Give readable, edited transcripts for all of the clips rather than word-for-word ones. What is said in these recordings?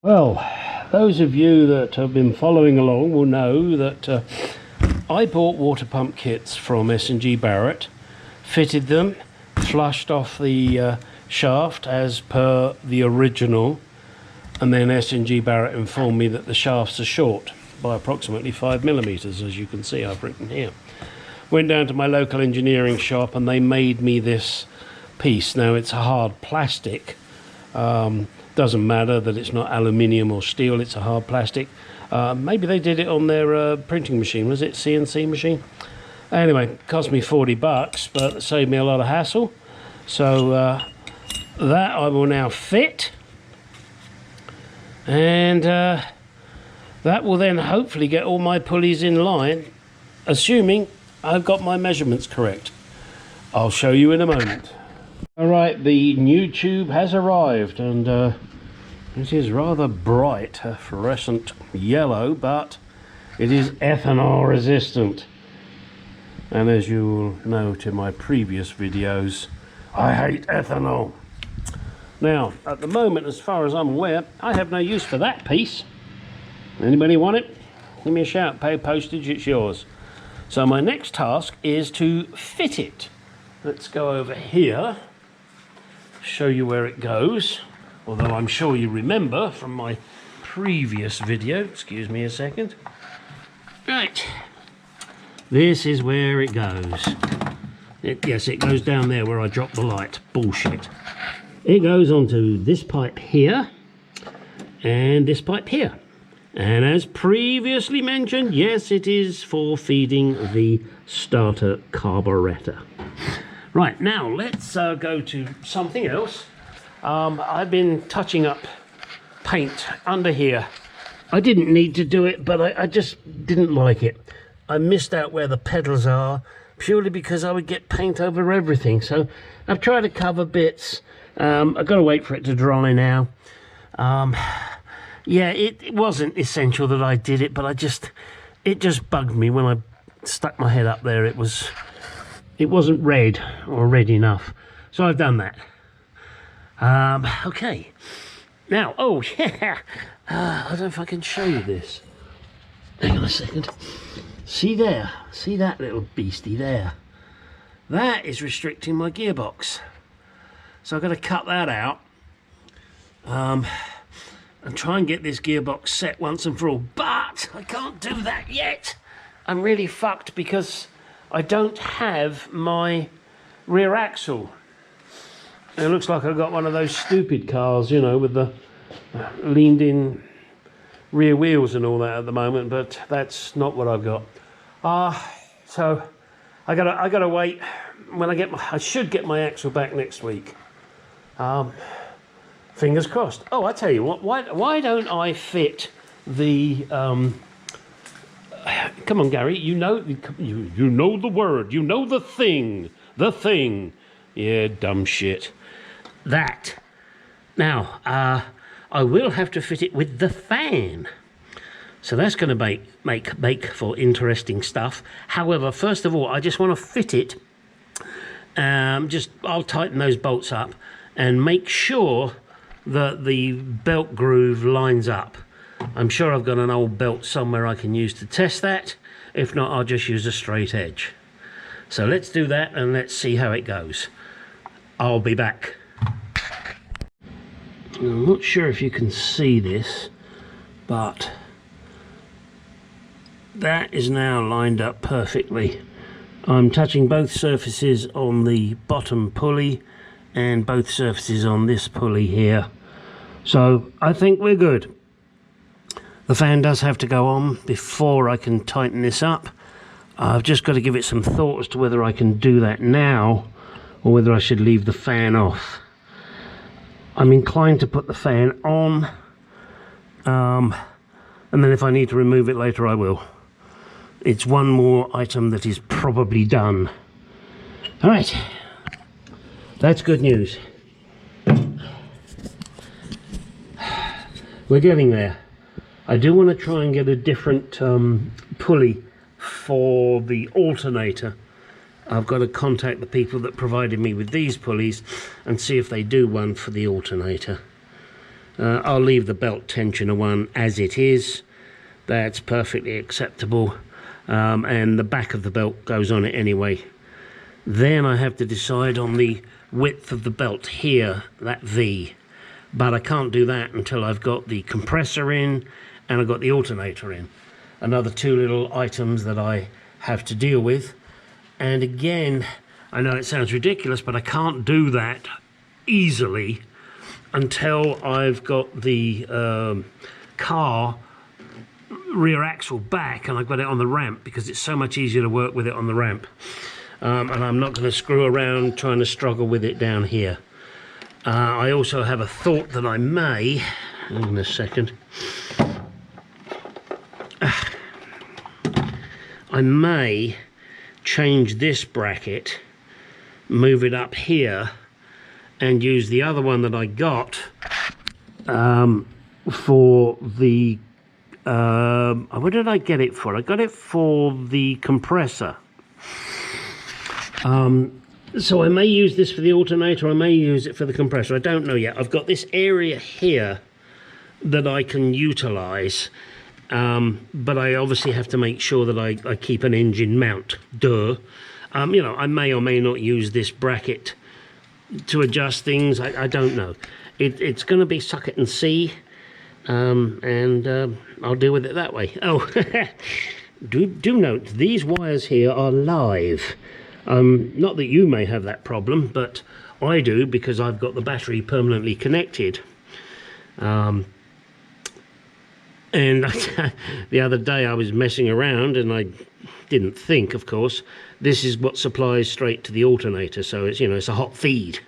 Well, those of you that have been following along will know that I bought water pump kits from S&G Barrett, fitted them, flushed off the shaft as per the original, and then S&G Barrett informed me that the shafts are short by approximately 5mm, as you can see I've written here. Went down to my local engineering shop and they made me this piece. Now it's a hard plastic, doesn't matter that it's not aluminium or steel, it's a hard plastic. Maybe they did it on their printing machine, was it CNC machine? Anyway, it cost me 40 bucks, but it saved me a lot of hassle. So that I will now fit, and that will then hopefully get all my pulleys in line, assuming I've got my measurements correct. I'll show you in a moment. Alright, the new tube has arrived, and it is rather bright, fluorescent yellow, but it is ethanol resistant. And as you will note in my previous videos, I hate ethanol. Now, at the moment, as far as I'm aware, I have no use for that piece. Anybody want it? Give me a shout, pay postage, it's yours. So my next task is to fit it. Let's go over here, show you where it goes, although I'm sure you remember from my previous video. Excuse me a second. Right, this is where it goes. Yes, it goes down there where I dropped the light. Bullshit. It goes onto this pipe here and this pipe here. And as previously mentioned, yes, it is for feeding the starter carburetor. Right, now let's go to something else. I've been touching up paint under here. I didn't need to do it, but I just didn't like it. I missed out where the pedals are, purely because I would get paint over everything. So I've tried to cover bits. I've got to wait for it to dry now. Yeah, it wasn't essential that I did it, but it just bugged me when I stuck my head up there. It wasn't red or red enough, so I've done that. Okay, now, oh yeah, I don't know if I can show you this. Hang on a second. See there, see that little beastie there? That is restricting my gearbox. So I've got to cut that out and try and get this gearbox set once and for all. But I can't do that yet. I'm really fucked because I don't have my rear axle. It looks like I've got one of those stupid cars, you know, with the leaned in rear wheels and all that at the moment, but that's not what I've got. So I gotta wait. When I should get my axle back next week. Fingers crossed. Oh, I tell you what, why don't I fit the come on, Gary, you know the word, you know the thing. Yeah, dumb shit. That. Now, I will have to fit it with the fan. So that's going to make for interesting stuff. However, first of all, I just want to fit it. I'll tighten those bolts up and make sure that the belt groove lines up. I'm sure I've got an old belt somewhere I can use to test that. If not, I'll just use a straight edge. So let's do that and let's see how it goes. I'll be back. I'm not sure if you can see this, but that is now lined up perfectly. I'm touching both surfaces on the bottom pulley and both surfaces on this pulley here. So I think we're good. The fan does have to go on before I can tighten this up. I've just got to give it some thought as to whether I can do that now or whether I should leave the fan off. I'm inclined to put the fan on, and then if I need to remove it later, I will. It's one more item that is probably done. All right, that's good news. We're getting there. I do want to try and get a different pulley for the alternator. I've got to contact the people that provided me with these pulleys and see if they do one for the alternator. I'll leave the belt tensioner one as it is. That's perfectly acceptable. And the back of the belt goes on it anyway. Then I have to decide on the width of the belt here, that V. But I can't do that until I've got the compressor in and I've got the alternator in. Another two little items that I have to deal with. And again, I know it sounds ridiculous, but I can't do that easily until I've got the car rear axle back and I've got it on the ramp, because it's so much easier to work with it on the ramp. And I'm not going to screw around trying to struggle with it down here. I also have a thought that I may, hang on a second, I may change this bracket, move it up here, and use the other one that I got for the, what did I get it for? I got it for the compressor. So I may use this for the alternator, I may use it for the compressor, I don't know yet. I've got this area here that I can utilize, but I obviously have to make sure that I keep an engine mount, duh. You know, I may or may not use this bracket to adjust things, I don't know. It's going to be suck it and see, and I'll deal with it that way. Oh, do note, these wires here are live. Not that you may have that problem, but I do, because I've got the battery permanently connected. And the other day I was messing around and I didn't think, of course, this is what supplies straight to the alternator, so it's, you know, it's a hot feed,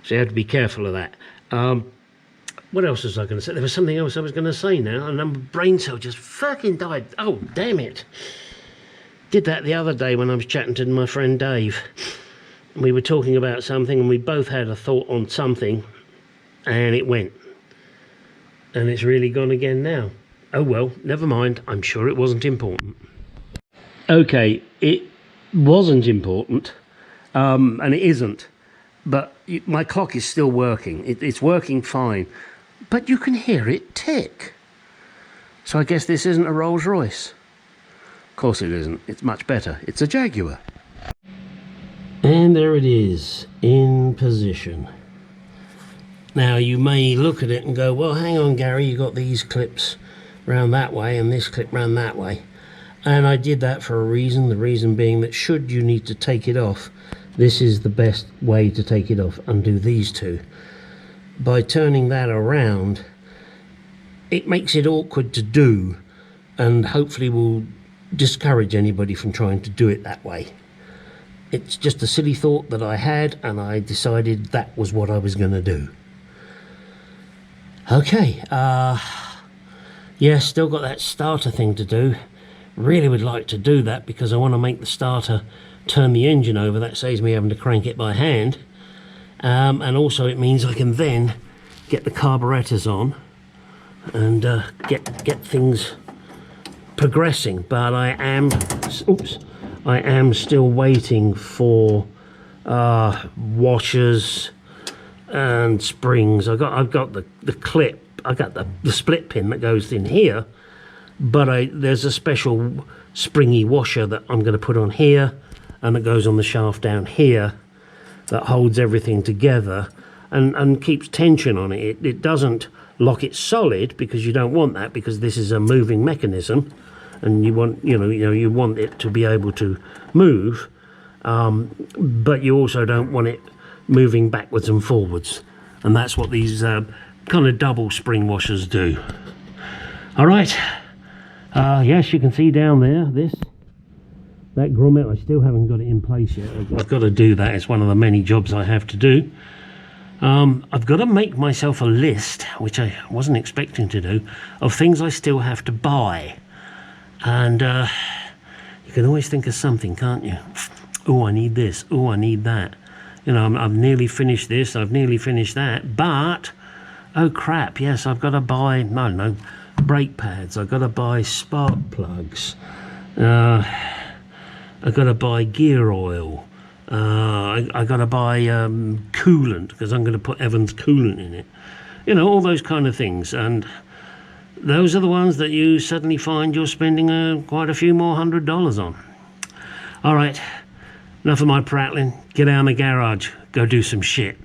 so you have to be careful of that. What else was I going to say? There was something else I was going to say now, and my brain cell just fucking died. Oh, damn it. Did that the other day when I was chatting to my friend Dave. We were talking about something and we both had a thought on something, and it went. And it's really gone again now. Oh well, never mind. I'm sure it wasn't important. Okay, it wasn't important, and it isn't. But my clock is still working. It's working fine. But you can hear it tick. So I guess this isn't a Rolls Royce. Of course it isn't. It's much better. It's a Jaguar. And there it is, in position. Now you may look at it and go, well, hang on, Gary, you got these clips round that way and this clip round that way. And I did that for a reason, the reason being that should you need to take it off, this is the best way to take it off, undo these two. By turning that around, it makes it awkward to do, and hopefully will discourage anybody from trying to do it that way. It's just a silly thought that I had, and I decided that was what I was going to do. Okay, yeah, still got that starter thing to do. Really would like to do that because I want to make the starter turn the engine over. That saves me having to crank it by hand, and also it means I can then get the carburetors on and get things progressing. But I am still waiting for washers and springs. I've got the clip, I got the split pin that goes in here, but there's a special springy washer that I'm going to put on here, and it goes on the shaft down here that holds everything together and keeps tension on it. It doesn't lock it solid, because you don't want that, because this is a moving mechanism, and you want you want it to be able to move, but you also don't want it moving backwards and forwards, and that's what these kind of double spring washers do. All right, yes, you can see down there that grommet. I still haven't got it in place yet. I've got to do that. It's one of the many jobs I have to do. I've got to make myself a list, which I wasn't expecting to do, of things I still have to buy. And you can always think of something, can't you? Oh, I need this. Oh, I need that. You know, I've nearly finished this. I've nearly finished that. But, oh crap, yes, I've got to buy, no, brake pads. I've got to buy spark plugs. I've got to buy gear oil. I got to buy coolant, because I'm going to put Evans coolant in it. You know, all those kind of things. And those are the ones that you suddenly find you're spending quite a few more $100 on. All right, enough of my prattling. Get out of my garage. Go do some shit.